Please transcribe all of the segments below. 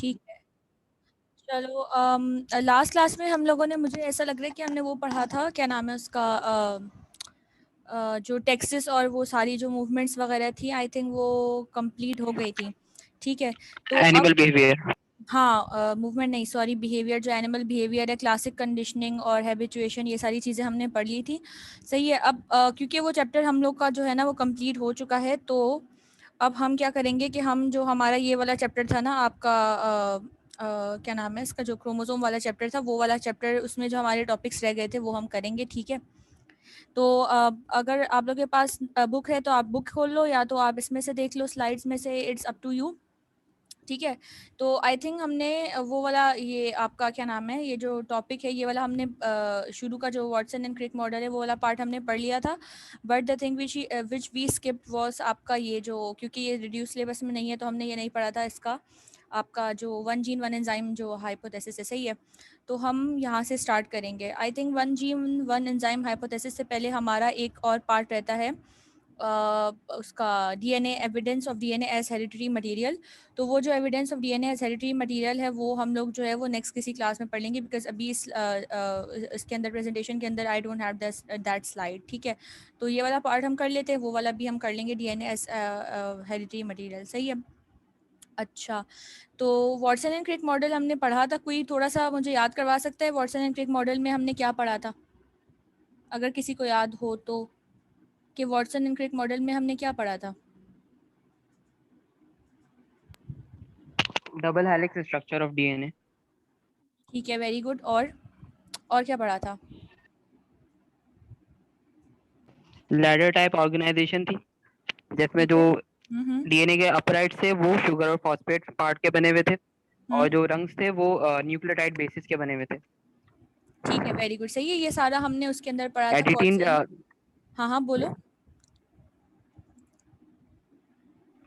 ठीक है। चलो लास्ट क्लास में हम लोगों ने, मुझे ऐसा लग रहा है कि हमने वो पढ़ा था, क्या नाम है उसका, जो टेक्सास और वो सारी जो मूवमेंट्स वगैरह थी, आई थिंक वो कंप्लीट हो गई थी। ठीक है, तो एनिमल अब बिहेवियर। हाँ, मूवमेंट नहीं, सॉरी, बिहेवियर, जो एनिमल बिहेवियर है, क्लासिक कंडीशनिंग और हैबिचुएशन, ये सारी चीज़ें हमने पढ़ ली थी। सही है। अब क्योंकि वो चैप्टर हम लोग का जो है ना वो कंप्लीट हो चुका है, तो अब हम क्या करेंगे कि हम जो हमारा ये वाला चैप्टर था ना आपका, क्या नाम है इसका, जो क्रोमोसोम वाला चैप्टर था, वो वाला चैप्टर, उसमें जो हमारे टॉपिक्स रह गए थे वो हम करेंगे। ठीक है, तो अगर आप लोग के पास बुक है तो आप बुक खोल लो, या तो आप इसमें से देख लो, स्लाइड्स में से, इट्स अप टू यू। ठीक है, तो आई थिंक हमने वो वाला, ये आपका क्या नाम है, ये जो टॉपिक है ये वाला, हमने शुरू का जो वाटसन एंड क्रिक मॉडल है वो वाला पार्ट हमने पढ़ लिया था। But the thing which we skipped was आपका ये जो, क्योंकि ये रिड्यूस सिलेबस में नहीं है तो हमने ये नहीं पढ़ा था इसका, आपका जो वन जीन वन एंजाइम जो हाइपोथेसिस है। सही है, तो हम यहाँ से स्टार्ट करेंगे। I think one gene one enzyme hypothesis से पहले हमारा एक और पार्ट रहता है, उसका DNA, evidence of DNA as hereditary material. तो वो जो evidence of DNA as hereditary material है वो हम लोग जो है वो नेक्स्ट किसी क्लास में पढ़ लेंगे, बिकॉज अभी इसके अंदर, प्रेजेंटेशन के अंदर, I don't have that slide. ठीक है, तो ये वाला पार्ट हम कर लेते हैं, वो वाला भी हम कर लेंगे, डीएनए एज हेरिडिटरी मटेरियल। सही है। अच्छा, तो वाटसन एंड क्रिक मॉडल हमने पढ़ा था, कोई थोड़ा सा मुझे याद करवा सकता है वाटसन एंड क्रिक मॉडल में हमने क्या पढ़ा था, अगर किसी को याद हो तो, कि वाटसन एंड क्रिक मॉडल में हमने क्या पढ़ा था? Double helix structure of DNA. ठीक है, वेरी गुड। और क्या पढ़ा था? लैडर टाइप ऑर्गेनाइजेशन थी, जिसमें ठीक जो है। हम्म। डीएनए के अपराइट थे वो शुगर और फॉस्फेट पार्ट के बने हुए थे, और हम्म। जो रंग्स थे वो न्यूक्लियोटाइड बेसिस के बने हुए थे। ठीक है, वेरी गुड, सही है, ये सारा हमने उसके अंदर पढ़ा था एडिटिन वाटसन। हाँ हाँ, बोलो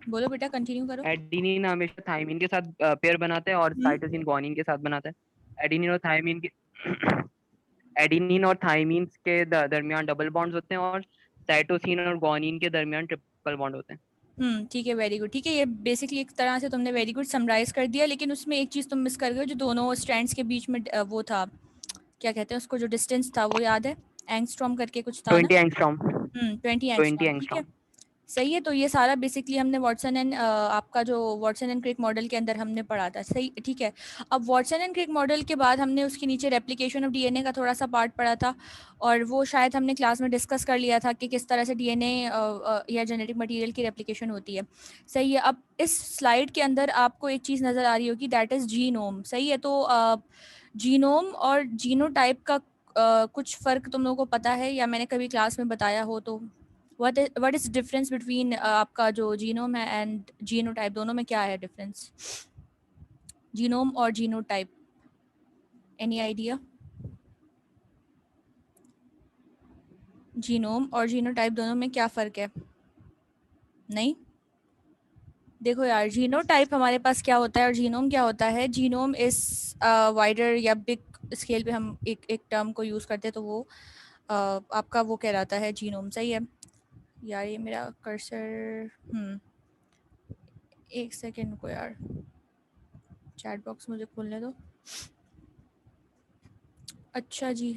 बोलो बेटा, कंटिन्यू करो। एडिनिन हमेशा थाइमिन के साथ पेयर बनाता है, और हम्म। साइटोसिन ग्वानिन के साथ बनाता है। एडिनिन और थाइमिन के एडिनिन और थाइमिन के दरमियान डबल बॉन्ड्स होते हैं, और साइटोसिन और ग्वानिन के दरमियान ट्रिपल बॉन्ड होते हैं। ठीक है, वेरी गुड। ठीक है, ये बेसिकली एक तरह से तुमने वेरी गुड समराइज कर दिया, लेकिन उसमें एक चीज़ तुम मिस कर गए, जो दोनों स्ट्रैंड्स के बीच में वो था, क्या कहते हैं उसको, जो डिस्टेंस था वो याद है? एंगस्ट्रॉम करके कुछ था ना? 20 एंगस्ट्रॉम। 20 20 एंगस्ट्रॉम। ठीक है, एंगस्ट्रॉम। सही है। तो ये सारा बेसिकली हमने वाटसन एंड आपका जो वाटसन एंड क्रिक मॉडल के अंदर हमने पढ़ा था। सही, ठीक है। अब वाटसन एंड क्रिक मॉडल के बाद हमने उसके नीचे रेप्लिकेशन ऑफ डीएनए का थोड़ा सा पार्ट पढ़ा था, और वो शायद हमने क्लास में डिस्कस कर लिया था कि किस तरह से डीएनए या जेनेटिक मटेरियल की रेप्लिकेशन होती है। सही है। अब इस स्लाइड के अंदर आपको एक चीज़ नज़र आ रही होगी, दैट इज़ जीनोम। सही है, तो जीनोम और जीनोटाइप का कुछ फ़र्क तुम लोगों को पता है, या मैंने कभी क्लास में बताया हो तो? व्हाट इज डिफरेंस बिटवीन आपका जो जीनोम है एंड जीनोटाइप, दोनों में क्या है डिफरेंस, जीनोम और जीनोटाइप? Any idea? जीनोम और जीनोटाइप दोनों में क्या फ़र्क है? नहीं? देखो यार, जीनोटाइप हमारे पास क्या होता है और जीनोम क्या होता है। जीनोम इस वाइडर या बिग स्केल पे हम एक एक टर्म को यूज़ करते हैं, तो वो आपका वो कहलाता है जीनोम। सही है यार, ये मेरा कर्सर, एक सेकेंड को यार, चैट बॉक्स मुझे खोलने दो। अच्छा जी,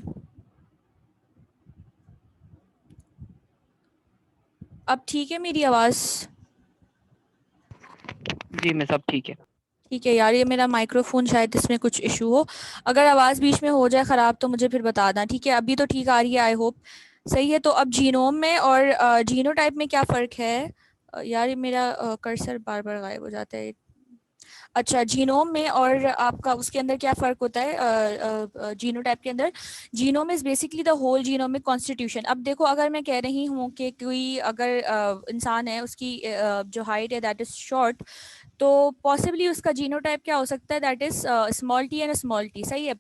अब ठीक है मेरी आवाज़? जी मैं सब ठीक है। ठीक है यार, ये मेरा माइक्रोफोन शायद इसमें कुछ इशू हो, अगर आवाज़ बीच में हो जाए ख़राब तो मुझे फिर बता दें। ठीक है, अभी तो ठीक आ रही है, आई होप। सही है, तो अब जीनोम में और जीनोटाइप में क्या फ़र्क है? यार ये मेरा कर्सर बार बार गायब हो जाता है। अच्छा, जीनोम में और आपका उसके अंदर क्या फ़र्क होता है जीनोटाइप के अंदर? Genome is basically the whole genomic constitution. अब देखो, अगर मैं कह रही हूँ कि कोई अगर इंसान है, उसकी जो हाइट है दैट इज़ शॉर्ट, तो पॉसिबली उसका जीनोटाइप क्या हो सकता है, that is small T and small T. सही है,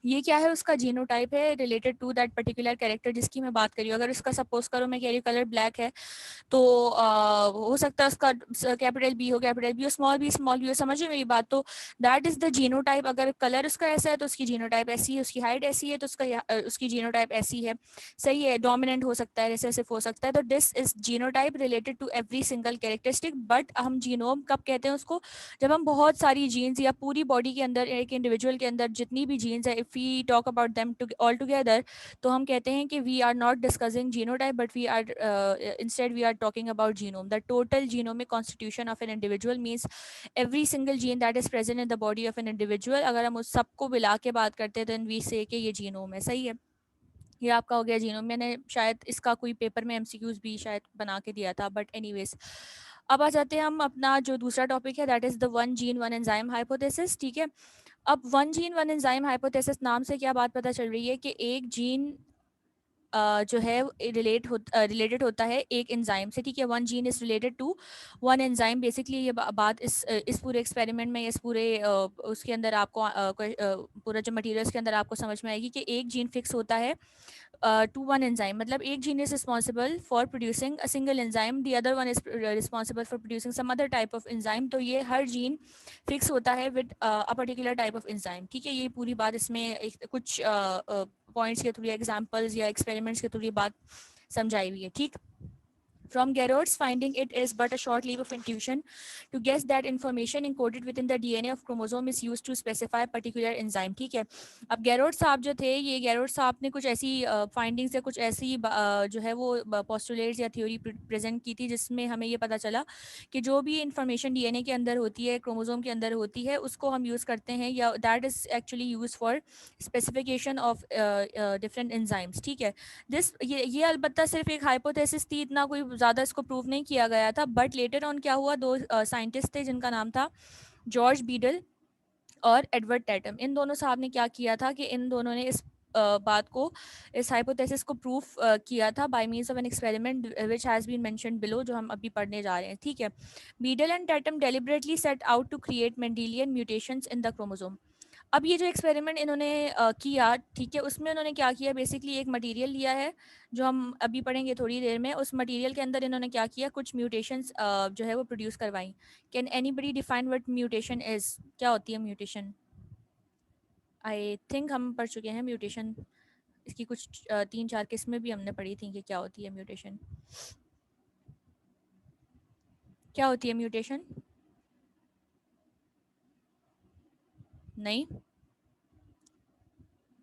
ये क्या है, उसका जीनोटाइप है related to that particular character जिसकी मैं बात कर रही हूँ। अगर उसका सपोज करो मैं कह रही हूँ कलर ब्लैक है, तो हो सकता है उसका कैपिटल बी हो, कैपिटल बी हो, स्मॉल बी हो, समझिए मेरी बात। तो दैट इज द जीनोटाइप। अगर कलर उसका ऐसा है तो उसकी जीनोटाइप ऐसी है, उसकी हाइट ऐसी है तो उसकी जीनोटाइप ऐसी है। सही है, डोमिनेंट हो सकता है, रिसेसिव हो सकता है। तो this is genotype related to every single characteristic. But हम जीनोम कब कहते हैं उसको, जब हम बहुत सारी जीन्स या पूरी बॉडी के अंदर एक इंडिविजुअल के अंदर जितनी भी जीन्स है, if we talk about them all together, तो हम कहते हैं कि we are not discussing genotype but we are instead we are talking about genome. The total genomic constitution of an individual means every single gene that is present in the body of an individual. अगर हम उस सबको मिला के बात करते हैं then we say कि ये जीनोम है। सही है, ये आपका हो गया जीनोम। मैंने शायद इसका कोई पेपर में एमसीक्यूज भी शायद बना के दिया था, बट एनीवेज अब आ जाते हैं हम अपना जो दूसरा टॉपिक है, that is the one gene one enzyme hypothesis. ठीक है, अब one gene one enzyme hypothesis नाम से क्या बात पता चल रही है कि एक जीन जो है रिलेटेड होता है एक एंजाइम से। ठीक है, one gene is related to one enzyme. Basically ये बात इस पूरे एक्सपेरिमेंट में, इस पूरे उसके अंदर आपको पूरा जो मटेरियल्स के अंदर आपको समझ में आएगी कि एक जीन फिक्स होता है टू वन एंजाइम। मतलब एक gene is responsible for producing a single enzyme, the other one is responsible for producing some other type of enzyme. तो ये हर जीन फिक्स होता है with a particular type of enzyme. ठीक है, ये पूरी बात इसमें कुछ पॉइंट्स के थ्रू, एग्जांपल्स या एक्सपेरिमेंट्स के थ्रू ये बात समझाई हुई है। ठीक, from Garrot's finding, it is but a short leap of intuition to guess that information encoded within the DNA of chromosome is used to specify a particular enzyme. ठीक है, अब गैरोट साहब जो थे, ये गैरोट साहब ने कुछ ऐसी फाइंडिंग्स या कुछ ऐसी जो है वो पोस्टुलेट्स या थ्योरी प्रेजेंट की थी जिसमें हमें ये पता चला कि जो भी इंफॉर्मेशन डीएनए के अंदर होती है, क्रोमोसोम के अंदर होती है, उसको हम यूज़ करते हैं या that is actually use for specification of different enzymes. ठीक है, ये अलबत्ता सिर्फ एक हाइपोथेसिस थी, इतना कोई ज़्यादा इसको प्रूव नहीं किया गया था। बट लेटर ऑन क्या हुआ, दो साइंटिस्ट थे जिनका नाम था जॉर्ज बीडल और एडवर्ड टैटम। इन दोनों साहब ने क्या किया था कि इन दोनों ने इस बात को, इस हाइपोथेसिस को प्रूफ किया था by means of an experiment which has been mentioned below, जो हम अभी पढ़ने जा रहे हैं। ठीक है, Beadle and Tatum deliberately set out to create Mendelian mutations in the chromosome. अब ये जो एक्सपेरिमेंट इन्होंने किया, ठीक है, उसमें उन्होंने क्या किया, बेसिकली एक मटेरियल लिया है जो हम अभी पढ़ेंगे थोड़ी देर में। उस मटेरियल के अंदर इन्होंने क्या किया, कुछ म्यूटेशंस जो है वो प्रोड्यूस करवाई। Can anybody define what mutation is, क्या होती है म्यूटेशन? आई थिंक हम पढ़ चुके हैं म्यूटेशन, इसकी कुछ 3-4 किस्में भी हमने पढ़ी थी कि क्या होती है म्यूटेशन। क्या होती है म्यूटेशन? नहीं,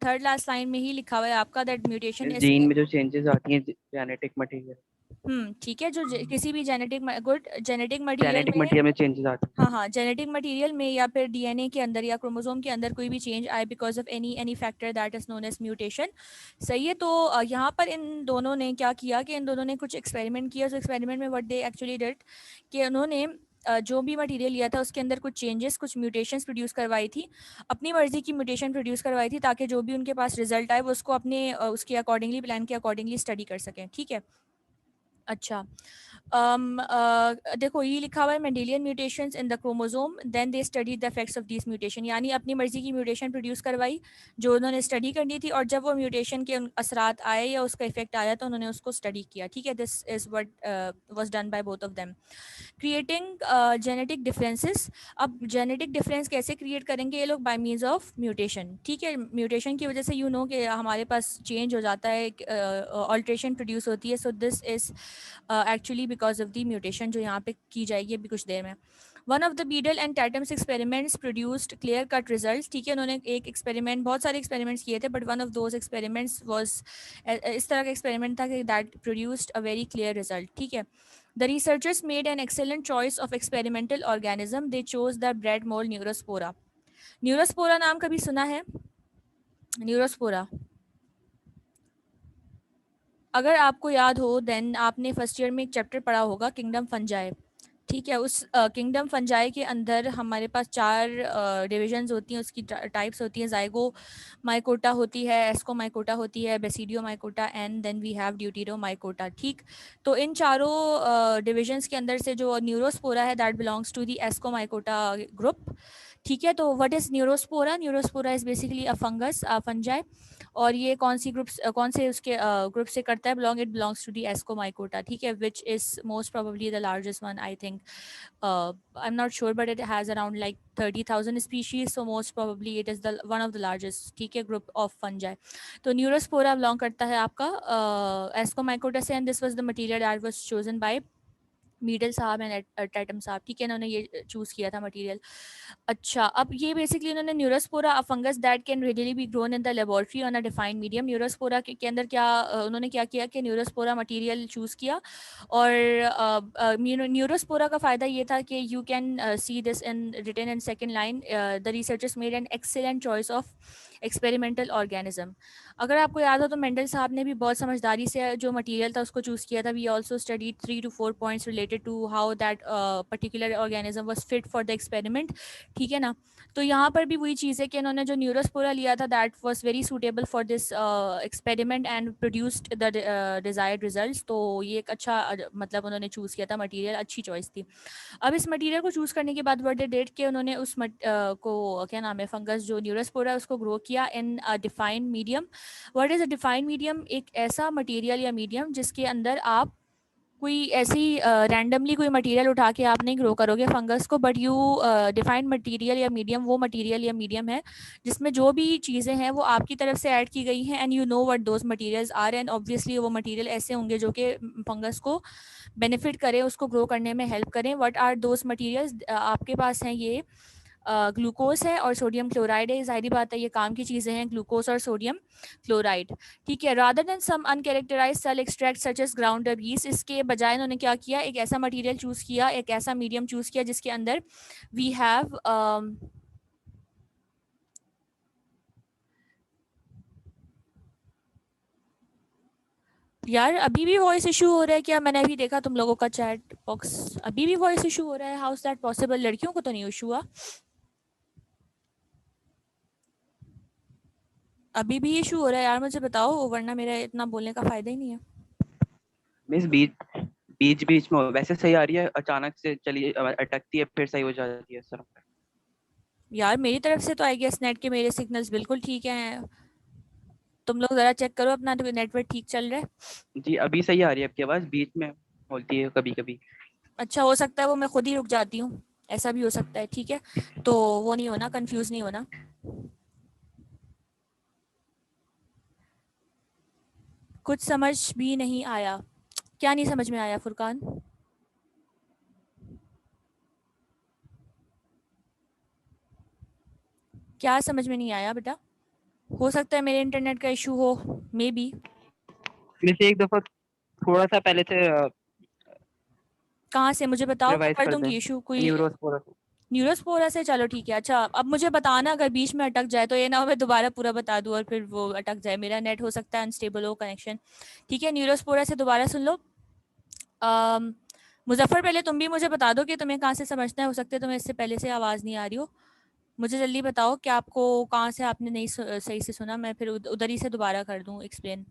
थर्ड लास्ट लाइन में ही लिखा हुआ है आपका दैट म्यूटेशन इज। जीन में जो चेंजेस आती हैं जेनेटिक मटेरियल, ठीक है, जो किसी भी जेनेटिक मटेरियल जेनेटिक में, मटेरियल में चेंजेस आते हैं। हाँ हाँ, जेनेटिक मटेरियल में या फिर डीएनए के अंदर या क्रोमोसोम के अंदर कोई भी चेंज आए because of any factor that is known as mutation. सही है, तो यहाँ पर इन दोनों ने क्या किया कि इन दोनों ने कुछ एक्सपेरिमेंट किया। उस एक्सपेरिमेंट में व्हाट दे एक्चुअली डिड कि उन्होंने जो भी मटेरियल लिया था उसके अंदर कुछ चेंजेस, कुछ म्यूटेशंस प्रोड्यूस करवाई थी, अपनी मर्जी की म्यूटेशन प्रोड्यूस करवाई थी, ताकि जो भी उनके पास रिजल्ट आए वो उसको अपने उसके अकॉर्डिंगली, प्लान के अकॉर्डिंगली स्टडी कर सकें। ठीक है, अच्छा, देखो ये लिखा हुआ है Mendelian mutations in the chromosome, then they study the effects of this mutation. यानी अपनी मर्जी की म्यूटेशन प्रोड्यूस करवाई जो उन्होंने स्टडी करनी थी, और जब वो म्यूटेशन के असरात आए या उसका इफेक्ट आया तो उन्होंने उसको स्टडी किया। ठीक है, this is what was done by both of them. Creating genetic differences. अब जेनेटिक डिफरेंस कैसे क्रिएट करेंगे ये लोग? Bye means of mutation. ठीक है, म्यूटेशन की वजह से कि हमारे पास चेंज हो जाता है, ऑल्ट्रेशन प्रोड्यूस होती है। So this is actually because of the mutation जो यहाँ पे की जाएगी अभी कुछ देर में। One of the Beadle and Tatum's experiments produced clear cut results. ठीक है, उन्होंने एक एक्सपेरिमेंट, बहुत सारे एक्सपेरिमेंट्स किए थे, but one of those experiments was, इस तरह का एक्सपेरिमेंट था कि that produced a very clear result. ठीक है, the researchers made an excellent choice of experimental organism, they chose the bread mould Neurospora. Neurospora नाम कभी सुना है? न्यूरोस्पोरा, अगर आपको याद हो देन आपने फर्स्ट ईयर में एक चैप्टर पढ़ा होगा किंगडम फंजाई। ठीक है, उस किंगडम फंजाई के अंदर हमारे पास 4 डिविजन्स होती हैं, उसकी टाइप्स होती हैं। जाइगो माइकोटा होती है, एस्को माइकोटा होती है, Basidiomycota, and then we have Deuteromycota. ठीक, तो इन चारों डिविजन्स के अंदर से जो न्यूरोस्पोरा है that belongs to the Ascomycota group. ठीक है, तो what is Neurospora? Neurospora is basically a fungus, fungi. और ये कौन सी ग्रुप्स कौन से उसके ग्रुप से करता है belong? It belongs to the Ascomycota. ठीक है, which is most probably the largest one, I think. I'm not sure, but it has around like 30,000 species, so most probably it is the one of the largest, ठीक है, group of fungi. तो Neurospora belong करता है आपका Ascomycota से, and this was the material that was chosen by middle साहब and Tatum साहब। ठीक है, इन्होंने ये चूज़ किया था मटेरियल। अच्छा, अब ये बेसिकली उन्होंने Neurospora a fungus that can readily B grown in the laboratory on a defined medium. Neurospora के अंदर क्या उन्होंने क्या किया कि न्यूरोस्पोरा मटेरियल चूज़ किया, और न्यूरोस्पोरा का फ़ायदा ये था कि you can see this in written in second line, the researchers made an excellent choice of experimental organism. अगर आपको याद हो तो मेंडल साहब ने भी बहुत समझदारी से जो मटेरियल था उसको चूज़ किया था। We also studied 3 to 4 points related to how that particular organism was fit for the experiment. ठीक है ना, तो यहाँ पर भी वही चीज़ है कि इन्होंने जो न्यूरोस्पोरा लिया था that was very suitable for this experiment and produced the desired results. तो ये एक अच्छा मतलब उन्होंने चूज़ किया था मटेरियल, अच्छी चॉइस थी। अब इस मटेरियल को चूज़ करने के बाद वर्ड डेट के उन्होंने उस को क्या नाम है फंगस जो न्यूरोस्पोरा उसको ग्रो किया in defined medium. What is a defined medium? एक ऐसा मटेरियल या मीडियम जिसके अंदर आप कोई ऐसी रैंडमली कोई मटेरियल उठा के आप नहीं ग्रो करोगे फंगस को, बट यू डिफाइंड मटेरियल या मीडियम वो मटेरियल या मीडियम है जिसमें जो भी चीज़ें हैं वो आपकी तरफ से ऐड की गई हैं, and you know what those materials are, and obviously वो मटेरियल ऐसे होंगे जो कि फंगस को बेनिफिट करें, उसको ग्रो करने में हेल्प करें। What are those materials? आपके पास हैं ये ग्लूकोज है और सोडियम क्लोराइड है। जाहिर बात है ये काम की चीज़ें हैं, ग्लूकोज और सोडियम क्लोराइड। ठीक है, rather than some uncharacterise cell extract such as ground up yeast, इसके बजाय उन्होंने क्या किया, एक ऐसा मटेरियल चूज़ किया, एक ऐसा मीडियम चूज़ किया जिसके अंदर वी हैव यार अभी भी वॉइस इशू हो रहा है क्या? मैंने अभी देखा तुम लोगों का चैट बॉक्स, अभी भी वॉइस इशू हो रहा है। How is that possible? लड़कियों को तो नहीं इशू हुआ? अभी भी इशू हो रहा है यार, मुझे बताओ, वरना मेरा इतना बोलने का फायदा ही नहीं है। मिस बीच बीच बीच में वैसे सही आ रही है, अचानक से चली अटकती है फिर सही हो जाती है सर। यार मेरी तरफ से तो आई गेस नेट के मेरे सिग्नल्स बिल्कुल ठीक हैं। तुम लोग जरा चेक करो अपना नेटवर्क ठीक चल रहा है? जी अभी सही आ रही है आपकी आवाज, बीच में बोलती है कभी कभी। अच्छा, हो सकता है वो मैं खुद ही रुक जाती हूँ, ऐसा भी हो सकता है। ठीक है, तो वो नहीं होना, कंफ्यूज नहीं होना। कुछ समझ भी नहीं आया? क्या नहीं समझ में आया फुरकान? क्या समझ में नहीं आया बेटा? हो सकता है मेरे इंटरनेट का इशू हो, मे बी। वैसे एक दफा थोड़ा सा पहले से कहाँ से मुझे बताओ, मैं रिवाइज कर कर दें दूंगी इशू कोई। न्यूरोस्पोरा। न्यूरोस्पोरा से, चलो ठीक है। अच्छा, अब मुझे बताना अगर बीच में अटक जाए तो, ये ना हो मैं दोबारा पूरा बता दूं और फिर वो अटक जाए, मेरा नेट हो सकता है अनस्टेबल हो कनेक्शन। ठीक है, न्यूरोस्पोरा से दोबारा सुन लो। मुजफ्फर पहले तुम भी मुझे बता दो कि तुम्हें कहाँ से समझना है, हो सकता है तुम्हें इससे पहले से आवाज़ नहीं आ रही हो। मुझे जल्दी बताओ कि आपको कहाँ से आपने नहीं सही से सुना, मैं फिर उधर ही से दोबारा कर दूँ एक्सप्लेन,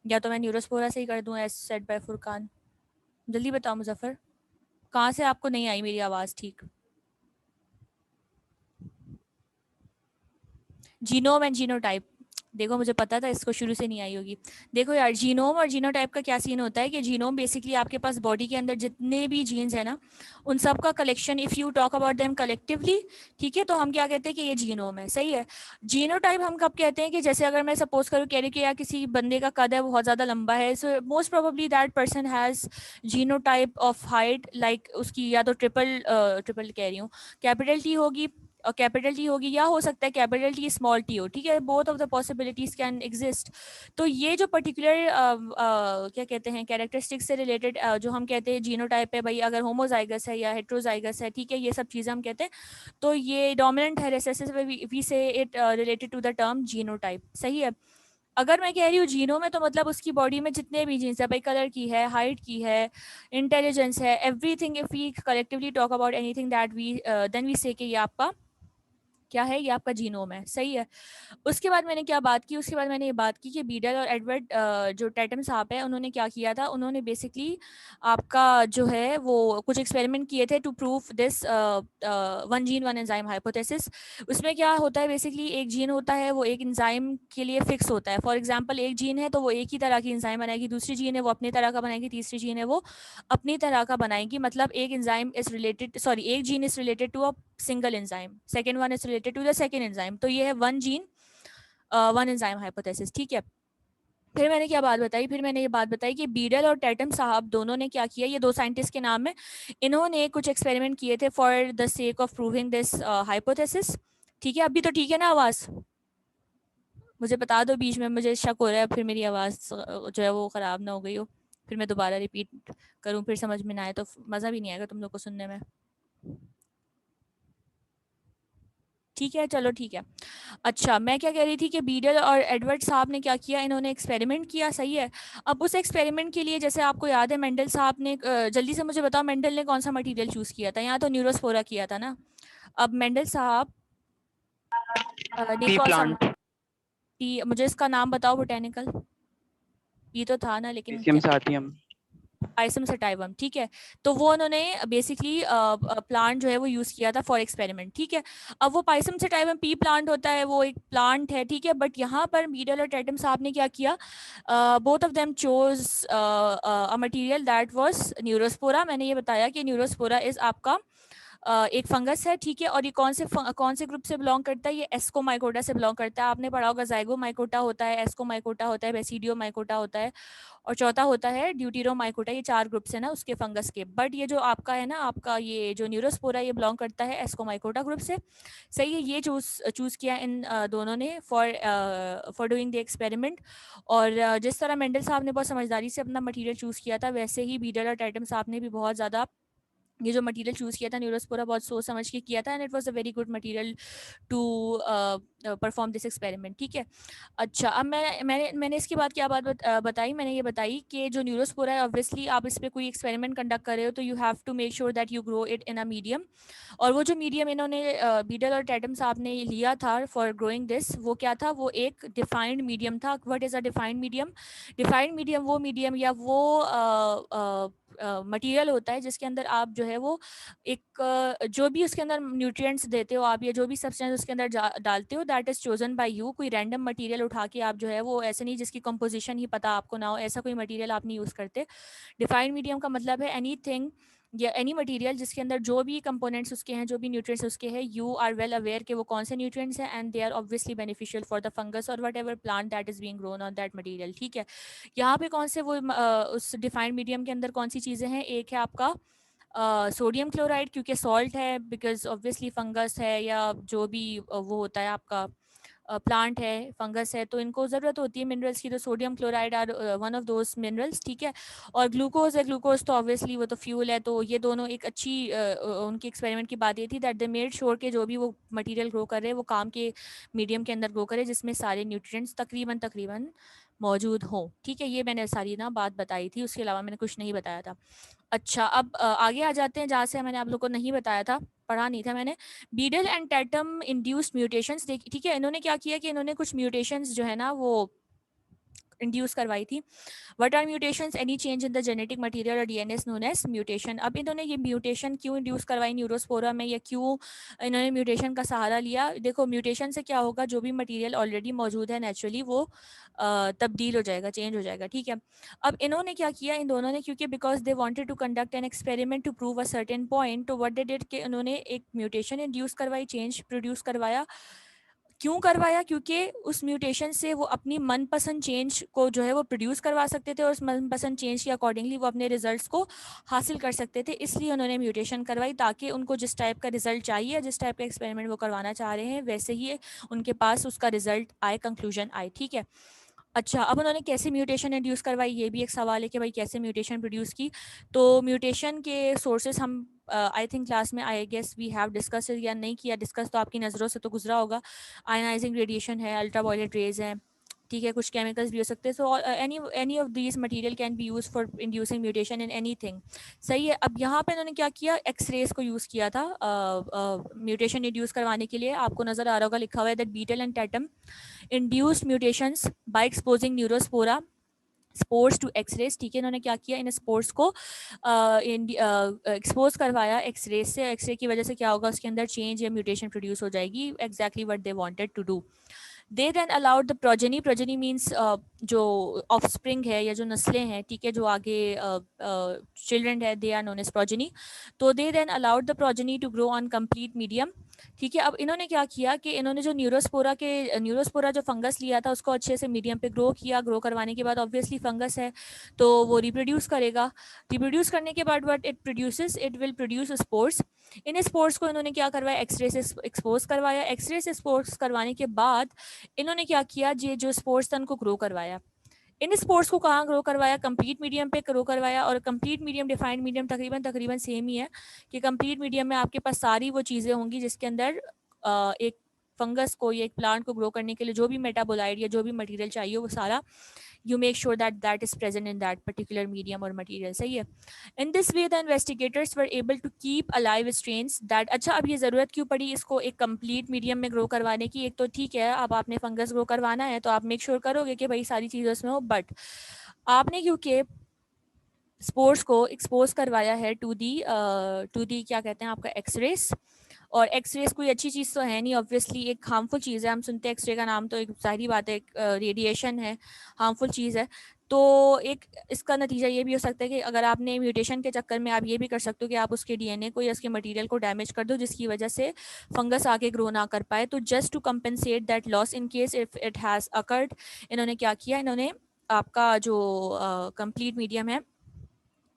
या तो मैं न्यूरोस्पोरा से ही कर दूँ एज सेड बाय फुरकान। जल्दी बताओ मुजफ्फर, कहाँ से आपको नहीं आई मेरी आवाज़ ठीक? जीनोम एंड जीनोटाइप, देखो मुझे पता था इसको शुरू से नहीं आई होगी। देखो यार, जीनोम और जीनोटाइप का क्या सीन होता है कि जीनोम बेसिकली आपके पास बॉडी के अंदर जितने भी जीन्स है ना उन सब का collection, if you talk about them collectively, ठीक है, तो हम क्या कहते हैं कि ये जीनोम है। सही है। जीनोटाइप हम कब कहते हैं कि जैसे अगर मैं सपोज करूँ कह रही कि यार किसी बंदे का कद है बहुत ज़्यादा लंबा है, so most probably that person has genotype of height, like उसकी या तो ट्रिपल कह रही हूँ, कैपिटल टी होगी और कैपिटल टी होगी, या हो सकता है कैपिटल टी स्मॉल टी हो। ठीक है, both of the possibilities can exist. तो ये जो पर्टिकुलर क्या कहते हैं कैरेक्टरिस्टिक्स से रिलेटेड जो हम कहते हैं जीनोटाइप है भाई, अगर होमोजाइगस है या हेट्रोजाइगस है, ठीक है, ये सब चीज़ें हम कहते हैं। तो ये डोमिनेंट है recessive, we say it related to the term genotype. सही है। अगर मैं कह रही हूँ जीनोम में, तो मतलब उसकी बॉडी में जितने भी जीन्स है भाई, कलर की है, हाइट की है, इंटेलिजेंस है, everything, if we collectively talk about anything that we then we say कि ये आपका क्या है, ये आपका जीनोम है, सही है। उसके बाद मैंने क्या बात की, उसके बाद मैंने ये बात की कि बीडल और एडवर्ड जो टैटम साहब है, उन्होंने क्या किया था, उन्होंने बेसिकली आपका जो है वो कुछ एक्सपेरिमेंट किए थे to prove this one gene one enzyme hypothesis. उसमें क्या होता है, बेसिकली एक जीन होता है वो एक एंजाइम के लिए फिक्स होता है। फॉर एग्जांपल एक जीन है तो वो एक ही तरह की एंजाइम बनाएगी, दूसरी जीन है वो अपनी तरह का बनाएगी, तीसरी जीन है वो अपनी तरह का बनाएगी। मतलब एक एंजाइम इज रिलेटेड, सॉरी, एक gene is related to a single enzyme, second one is related to the second enzyme. तो ये है one gene one enzyme hypothesis, ठीक है। फिर मैंने क्या बात बताई, फिर मैंने ये बात बताई कि बीडल और टैटम साहब दोनों ने क्या किया, ये दो साइंटिस्ट के नाम है, इन्होंने कुछ एक्सपेरिमेंट किए थे for the sake of proving this hypothesis. ठीक है, अभी तो ठीक है ना आवाज? मुझे बता दो, बीच में मुझे शक हो रहा है फिर मेरी आवाज जो है वो खराब ना हो गई हो, फिर मैं दोबारा रिपीट करूं, फिर समझ में ना आए तो मजा भी नहीं आएगा तुम लोग को सुनने में। ठीक है, चलो ठीक है। अच्छा, मैं क्या कह रही थी कि बीडल और एडवर्ड साहब ने क्या किया, इन्होंने एक्सपेरिमेंट किया, सही है। अब उस एक्सपेरिमेंट के लिए, जैसे आपको याद है, मेंडल साहब ने जल्दी से मुझे बताओ, मेंडल ने कौन सा मटेरियल चूज किया था? यहाँ तो न्यूरोस्पोरा किया था ना। अब मेंडल साहब ने पी कौन सा प्लांट। मुझे इसका नाम बताओ बोटेनिकल। ये तो था ना, लेकिन पीसीएम साथियम। पाइसम सटाइवम, ठीक है। तो वो उन्होंने बेसिकली प्लांट जो है वो यूज किया था फॉर एक्सपेरिमेंट, ठीक है। अब वो पाइसम सटाइवम पी प्लांट होता है, वो एक प्लांट है, ठीक है। बट यहाँ पर बीडल और टैटम साहब ने क्या किया, both of them chose a material that was Neurospora. मैंने ये बताया कि न्यूरोस्पोरा इज आपका एक फंगस है, ठीक है। और ये कौन से ग्रुप से बिलोंग करता है, ये एस्कोमाइकोटा से बिलोंग करता है। आपने पढ़ा होगा जाइगोमाइकोटा होता है, एस्कोमाइकोटा होता है, बेसिडियोमाइकोटा होता है, और चौथा होता है ड्यूटीरोमाइकोटा। ये चार ग्रुप्स है ना उसके फंगस के। बट ये जो आपका है ना, आपका ये जो न्यूरोस्पोरा, ये बिलोंग करता है एस्कोमाइकोटा ग्रुप से, सही है। ये चूज किया इन दोनों ने फॉर डूइंग द एक्सपेरिमेंट। और जिस तरह मेंडल साहब ने बहुत समझदारी से अपना मटेरियल चूज किया था, वैसे ही बीडल और टैटम साहब ने भी बहुत ज़्यादा ये जो मटेरियल चूज किया था न्यूरोस्पोरा, बहुत सोच समझ के किया था, and it was a very good material to perform this experiment, ठीक है। अच्छा, अब मैंने इसके बाद क्या बताई, मैंने ये बताई कि जो न्यूरोस्पोरा है, ऑब्वियसली आप इस पर कोई एक्सपेरिमेंट कंडक्ट कर रहे हो तो you have to make sure that you grow it in a medium. और वो जो मीडियम इन्होंने बीडल और टैटम साहब ने लिया था फॉर ग्रोइंग दिस, वो क्या था, वो एक डिफाइंड मीडियम था। What is a defined medium? Defined medium वो मीडियम या वो मटेरियल होता है जिसके अंदर आप जो है वो एक जो भी उसके अंदर न्यूट्रिएंट्स देते हो आप, या जो भी सब्सटेंस उसके अंदर डालते हो, that is chosen by you. कोई रैंडम मटेरियल उठा के आप जो है वो, ऐसे नहीं जिसकी कंपोजिशन ही पता आपको ना हो, ऐसा कोई मटेरियल आप नहीं यूज करते। डिफाइंड मीडियम का मतलब है एनीथिंग या एनी मटेरियल जिसके अंदर जो भी कंपोनेंट्स उसके हैं, जो भी न्यूट्रिएंट्स उसके हैं, यू आर वेल अवेयर कि वो कौन से न्यूट्रिएंट्स हैं, and they are obviously beneficial for the fungus और whatever plant that is being grown on that material, ठीक है। यहाँ पे कौन से वो उस डिफाइंड मीडियम के अंदर कौन सी चीज़ें हैं, एक है आपका सोडियम क्लोराइड, क्योंकि सॉल्ट है, बिकॉज ऑब्वियसली फंगस है या जो भी वो होता है आपका प्लांट है, फंगस है, तो इनको ज़रूरत होती है मिनरल्स की, तो sodium chloride are one of those minerals, ठीक है। और ग्लूकोज है, ग्लूकोज तो ऑब्वियसली वो तो फ्यूल है। तो ये दोनों एक अच्छी उनकी एक्सपेरिमेंट की बात ये थी दैट दे मेड श्योर के जो भी वो मटेरियल ग्रो कर रहे हैं वो काम के मीडियम के अंदर ग्रो करे जिसमें सारे न्यूट्रिएंट्स तकरीबन मौजूद हो, ठीक है। ये मैंने सारी ना बात बताई थी, उसके अलावा मैंने कुछ नहीं बताया था। अच्छा, अब आगे आ जाते हैं जहाँ से मैंने आप लोग को नहीं बताया था, पढ़ा नहीं था मैंने। Beetle and Tatum induced mutations, ठीक है। इन्होंने क्या किया कि इन्होंने कुछ म्यूटेशंस जो है ना वो इंड्यूस करवाई थी। What are mutations? Any change in the genetic material और DNA is known as mutation. अब इन्होंने ये म्यूटेशन क्यों इंड्यूस करवाई न्यूरोस्पोरा में, या क्यों इन्होंने म्यूटेशन का सहारा लिया? देखो, म्यूटेशन से क्या होगा, जो भी मटेरियल ऑलरेडी मौजूद है नेचुरली वो तब्दील हो जाएगा, चेंज हो जाएगा, ठीक है। अब इन्होंने क्या किया, इन दोनों ने, क्योंकि because they wanted to conduct an experiment to prove a certain point, तो व्हाट दे डिड कि उन्होंने एक म्यूटेशन इंड्यूस करवाई, चेंज प्रोड्यूस करवाया। क्यों करवाया? क्योंकि उस म्यूटेशन से वो अपनी मनपसंद चेंज को जो है वो प्रोड्यूस करवा सकते थे, और उस मनपसंद चेंज के अकॉर्डिंगली वो अपने रिजल्ट्स को हासिल कर सकते थे। इसलिए उन्होंने म्यूटेशन करवाई, ताकि उनको जिस टाइप का रिजल्ट चाहिए, जिस टाइप का एक्सपेरिमेंट वो करवाना चाह रहे हैं, वैसे ही उनके पास उसका रिजल्ट आए, कंक्लूजन आए, ठीक है। अच्छा, अब उन्होंने कैसे म्यूटेशन इंड्यूस करवाई, ये भी एक सवाल है कि भाई कैसे म्यूटेशन प्रोड्यूस की। तो म्यूटेशन के सोर्सेस हम आई थिंक क्लास में, I guess we have discuss या नहीं किया डिस्कस, तो आपकी नज़रों से तो गुजरा होगा। आयनाइजिंग रेडिएशन है, अल्ट्रावायलेट रेज है, ठीक है, कुछ केमिकल्स भी हो सकते हैं। So any of these material can be use for inducing mutation in anything. सही है। अब यहाँ पे इन्होंने क्या किया, एक्सरेज को यूज़ किया था म्यूटेशन इंड्यूस करवाने के लिए। आपको नजर आ रहा होगा लिखा हुआ है that Beadle and Tatum induced mutations by exposing Neurospora spores to X-rays. ठीक है, इन्होंने क्या किया, इन स्पोर्स को एक्सपोज करवाया एक्सरेज से। एक्सरे की वजह से क्या होगा, उसके अंदर चेंज या म्यूटेशन प्रोड्यूस हो जाएगी, exactly what they wanted to do. They then allowed the progeny, progeny means जो ऑफस्प्रिंग है या जो नस्लें हैं, ठीक है, जो आगे चिल्ड्रन है, they are known as progeny. तो they then allowed the progeny to grow on complete medium. ठीक है, अब इन्होंने क्या किया कि इन्होंने जो न्यूरोस्पोरा जो फंगस लिया था उसको अच्छे से मीडियम पे ग्रो किया। ग्रो करवाने के बाद ऑब्वियसली फंगस है तो वो रिप्रोड्यूस करेगा। रिप्रोड्यूस करने के बाद what it produces, it will produce spores. In sports को इन्होंने क्या करवाया, एक्सरे से एक्सपोज करवाया। एक्सरे से एक्सपोज करवाने के बाद इन्होंने क्या किया, ये जो स्पोर्ट्स था उनको ग्रो करवाया। इन स्पोर्ट्स को कहाँ ग्रो करवाया, कंप्लीट मीडियम पे ग्रो करवाया। और कंप्लीट मीडियम, डिफाइंड मीडियम तकरीबन सेम ही है कि कंप्लीट मीडियम में आपके पास सारी वो चीज़ें होंगी जिसके अंदर एक फंगस को या एक प्लांट को ग्रो करने के लिए जो भी मेटाबोलाइट या जो भी मटेरियल चाहिए वो सारा you make sure that that is present in that particular medium or material। सही है। in this way the investigators were able to keep alive strains that, अच्छा अब ये ज़रूरत क्यों पड़ी इसको एक कंप्लीट मीडियम में ग्रो करवाने की। एक तो ठीक है, अब आपने फंगस ग्रो करवाना है तो आप मेक श्योर करोगे कि भाई सारी चीज़ें उसमें हो, बट आपने क्योंकि स्पोर्स को एक्सपोज करवाया है टू दी क्या कहते हैं आपका एक्सरेस, और एक्सरेस कोई अच्छी चीज़ तो है नहीं, ऑब्वियसली एक हार्मफुल चीज़ है। हम सुनते हैं एक्सरे का नाम तो एक जाहिर बात है रेडिएशन है, हार्मफुल चीज़ है। तो एक इसका नतीजा ये भी हो सकता है कि अगर आपने म्यूटेशन के चक्कर में आप ये भी कर सकते हो कि आप उसके डीएनए को या उसके मटेरियल को डैमेज कर दो जिसकी वजह से फंगस आगे ग्रो ना कर पाए। तो just to compensate that loss in case if it has occurred, इन्होंने क्या किया, इन्होंने आपका जो कंप्लीट मीडियम है,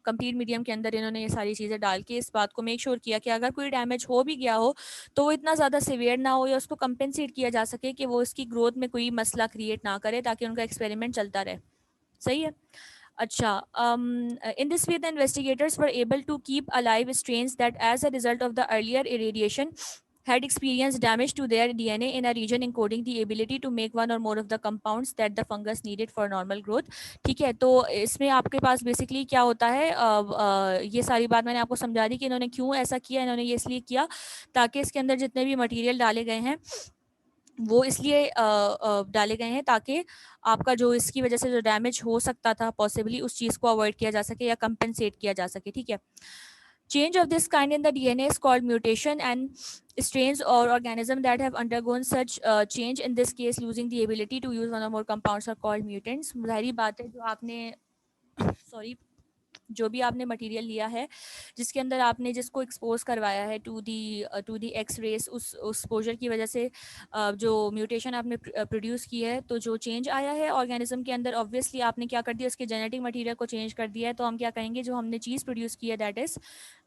कंप्लीट मीडियम के अंदर इन्होंने ये सारी चीज़ें डाल के इस बात को मेक श्योर किया कि अगर कोई डैमेज हो भी गया हो तो वो इतना ज़्यादा सिवियर ना हो या उसको कंपेंसेट किया जा सके कि वो उसकी ग्रोथ में कोई मसला क्रिएट ना करे, ताकि उनका एक्सपेरिमेंट चलता रहे। सही है। अच्छा, in this way the investigators were able to keep alive strains that as a result of the earlier irradiation had experienced damage to their DNA in a region encoding the ability to make one or more of the compounds that the fungus needed for normal growth। ठीक है, तो इसमें आपके पास basically क्या होता है, ये सारी बात मैंने आपको समझा दी कि इन्होंने क्यों ऐसा किया। इन्होंने ये इसलिए किया ताकि इसके अंदर जितने भी मटेरियल डाले गए हैं वो इसलिए डाले गए हैं ताकि आपका जो इसकी वजह से जो डैमेज हो सकता था पॉसिबली उस चीज़ को अवॉइड किया जा सके या कंपेंसेट किया जा सके। ठीक है। Change of this kind in the DNA is called mutation, and strains or organisms that have undergone such change, in this case losing the ability to use one or more compounds, are called mutants। जाहिर बात है जो आपने जो भी आपने material लिया है जिसके अंदर आपने जिसको एक्सपोज करवाया है टू दी एक्स रेस, उस एक्सपोजर की वजह से जो म्यूटेशन आपने प्रोड्यूस की है, तो जो चेंज आया है ऑर्गेनिज्म के अंदर, ऑब्वियसली आपने क्या कर दिया, उसके जेनेटिक मटेरियल को चेंज कर दिया है। तो हम क्या कहेंगे, जो हमने चीज़ प्रोड्यूस की है दैट इज़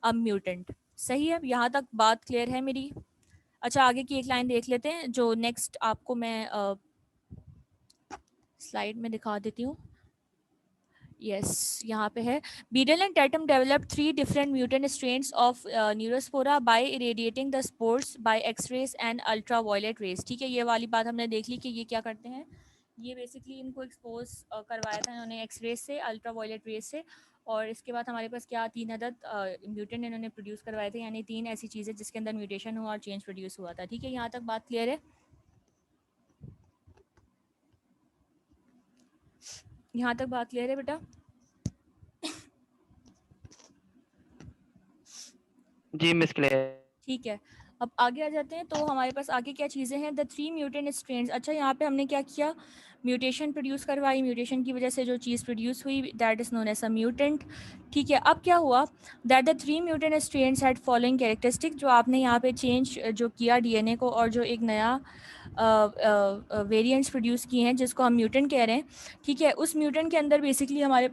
अ म्यूटेंट। सही है, यहाँ तक बात क्लियर है मेरी। अच्छा, आगे की एक लाइन देख लेते हैं जो नेक्स्ट आपको मैं स्लाइड में दिखा देती हूँ। यस, यहाँ पे है, Beadle and Tatum develop 3 different mutant strains of Neurospora by irradiating the spores by X rays and ultraviolet rays. ठीक है, ये वाली बात हमने देख ली कि ये क्या करते हैं, ये बेसिकली इनको एक्सपोज करवाया था इन्होंने एक्स रेज से, अल्ट्रा वायलेट रेज से, और इसके बाद हमारे पास क्या 3 अदद म्यूटेंट इन्होंने प्रोड्यूस करवाए थे, यानी 3 ऐसी चीज़ें जिसके अंदर म्यूटेशन हुआ और चेंज प्रोड्यूस हुआ था। ठीक है, यहाँ तक बात क्लियर है। यहाँ तक बात क्लियर है बेटा? जी मिस क्लियर। ठीक है, अब आगे आ जाते हैं। तो हमारे पास आगे क्या चीज़ें हैं, द 3 म्यूटेंट स्ट्रेन्स। अच्छा, यहाँ पे हमने क्या किया, म्यूटेशन प्रोड्यूस करवाई, म्यूटेशन की वजह से जो चीज़ प्रोड्यूस हुई that is known as a mutant. ठीक है, अब क्या हुआ, that the 3 mutant strains had following characteristic. जो आपने यहाँ पे चेंज जो किया डीएनए को और जो एक नया वेरिएंट्स प्रोड्यूस किए हैं जिसको हम म्यूटेंट कह रहे हैं। ठीक है, उस म्यूटेंट के अंदर बेसिकली हमारे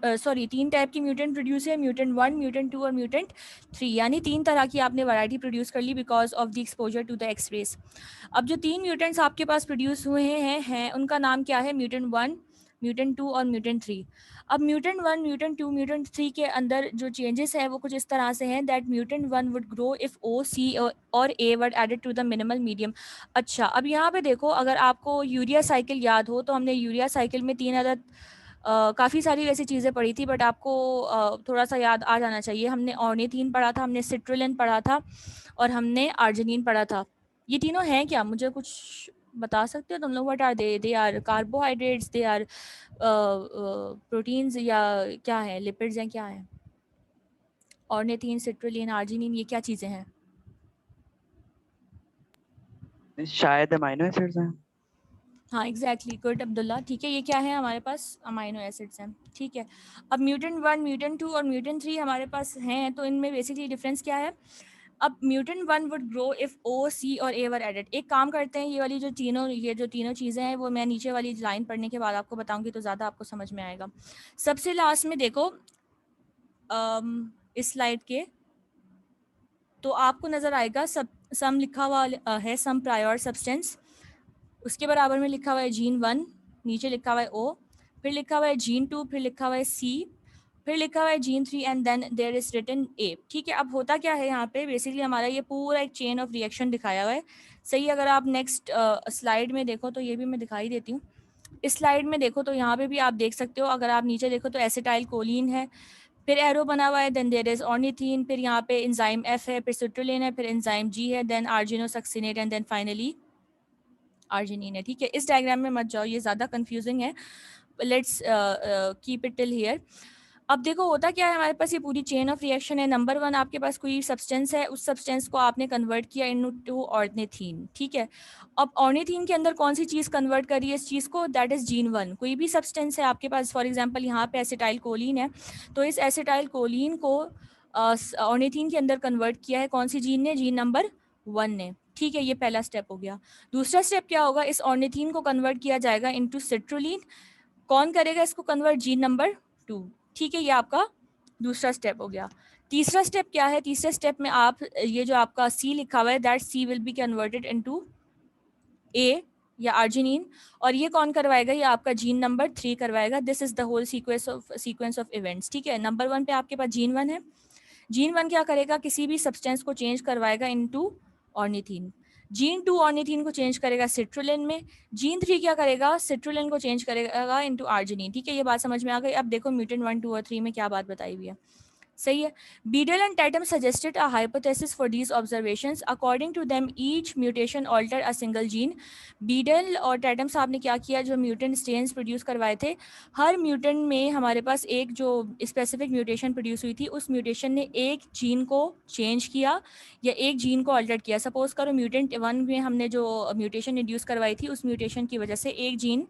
3 टाइप की म्यूटेंट प्रोड्यूस है, म्यूटेंट 1, म्यूटेंट 2 और म्यूटेंट 3, यानी 3 तरह की आपने वैरायटी प्रोड्यूस कर ली because of the exposure to the X rays. अब जो 3 म्यूटेंट्स आपके पास प्रोड्यूस हुए हैं उनका नाम क्या है, म्यूटेंट 1, म्यूटेंट 2 और म्यूटेंट 3। अब म्यूटेंट 1, म्यूटेंट 2, म्यूटेंट 3 के अंदर जो चेंजेस है वो कुछ इस तरह से हैं that mutant 1 would grow if O, C और A were added to the minimal medium. अच्छा, अब यहाँ पे देखो, अगर आपको यूरिया साइकिल याद हो तो हमने यूरिया साइकिल में 3 अदद काफ़ी सारी ऐसी चीज़ें पढ़ी थी, बट आपको थोड़ा सा याद आ जाना चाहिए। हमने ऑर्निथीन पढ़ा था, हमने सिट्रुलिन पढ़ा था और हमने आर्जिनिन पढ़ा था। ये तीनों हैं क्या, मुझे कुछ बता सकते हो तुम लोग? What are they are carbohydrates, they are proteins, या क्या है, लिपिड्स हैं, क्या है? ऑर्निथीन, सिट्रुलिन, आर्जिनिन, ये क्या चीज़ें हैं? शायद अमाइनो एसिड्स हैं। हाँ एग्जैक्टली, गुड अब्दुल्ला। ठीक है, ये क्या है हमारे पास? अमाइनो एसिड्स हैं। ठीक है, अब म्यूटेंट 1, म्यूटेंट 2 और म्यूटेंट 3 हमारे पास हैं, तो इनमें बेसिकली डिफरेंस क्या है? अब mutant 1 would grow if O, C और A वर एडेड। एक काम करते हैं, ये जो तीनों चीज़ें हैं वो मैं नीचे वाली लाइन पढ़ने के बाद आपको बताऊंगी तो ज़्यादा आपको समझ में आएगा। सबसे लास्ट में देखो इस स्लाइड के, तो आपको नज़र आएगा सम लिखा हुआ है, सम प्रायर सब्सटेंस, उसके बराबर में लिखा हुआ है जीन 1, नीचे लिखा हुआ है O, फिर लिखा हुआ है जीन 2, फिर लिखा हुआ है C, फिर लिखा हुआ है gene 3 and then there is written A। ठीक है, अब होता क्या है यहाँ पे, बेसिकली हमारा ये पूरा एक चेन ऑफ रिएक्शन दिखाया हुआ है। सही, अगर आप नेक्स्ट स्लाइड में देखो तो ये भी मैं दिखाई देती हूँ। इस स्लाइड में देखो तो यहाँ पे भी आप देख सकते हो, अगर आप नीचे देखो तो एसिटाइल कोलिन है, फिर एरो बना हुआ है, देन देयर इज ऑर्निथीन, फिर यहाँ पे एंजाइम F है, फिर सिट्रुलिन है, फिर एंजाइम G है, then argininosuccinate and then finally arginine है। ठीक है, इस डायग्राम में मत जाओ, ये ज़्यादा कंफ्यूजिंग है। Let's keep it till here. अब देखो होता क्या है, हमारे पास ये पूरी चेन ऑफ रिएक्शन है। नंबर 1, आपके पास कोई सब्सटेंस है, उस सब्सटेंस को आपने कन्वर्ट किया इनटू ऑर्निथीन। ठीक है, अब ऑर्निथीन के अंदर कौन सी चीज़ कन्वर्ट कर रही है इस चीज़ को? That is gene 1। कोई भी सब्सटेंस है आपके पास, फॉर एग्जांपल यहाँ पे एसिटाइल कोलिन है, तो इस एसिटाइल कोलिन को ऑर्निथीन के अंदर कन्वर्ट किया है कौन सी जीन ने? जीन नंबर 1 ने। ठीक है, ये पहला स्टेप हो गया। दूसरा स्टेप क्या होगा? इस ऑर्निथीन को कन्वर्ट किया जाएगा इनटू सिट्रुलिन। कौन करेगा इसको कन्वर्ट? Gene number 2। ठीक है, ये आपका दूसरा स्टेप हो गया। तीसरा स्टेप क्या है? तीसरे स्टेप में आप ये जो आपका सी लिखा हुआ है, that C will be converted into A या आर्जिनिन, और ये कौन करवाएगा? ये आपका जीन नंबर 3 करवाएगा। This is the whole sequence of events. ठीक है, नंबर 1 पे आपके पास जीन 1 है, जीन 1 क्या करेगा? किसी भी सब्सटेंस को चेंज करवाएगा इनटू ऑर्निथीन। जीन 2 ऑर्निथीन को चेंज करेगा सिट्रुलिन में। जीन 3 क्या करेगा? सिट्रुलिन को चेंज करेगा इनटू आर्जिनिन। ठीक है, ये बात समझ में आ गई। अब देखो म्यूटेंट 1, 2 और 3 में क्या बात बताई हुई है। सही है, Beadle and Tatum suggested a hypothesis for these observations. According to them, each mutation altered a single gene. Beadle और Tatum साहब ने क्या किया, जो म्यूटेंट स्ट्रेन्स प्रोड्यूस करवाए थे, हर म्यूटेंट में हमारे पास एक जो स्पेसिफिक म्यूटेशन प्रोड्यूस हुई थी, उस म्यूटेशन ने एक जीन को चेंज किया या एक जीन को अल्टर किया। सपोज करो म्यूटेंट 1 में हमने जो म्यूटेशन इंड्यूस करवाई थी, उस म्यूटेशन की वजह से एक जीन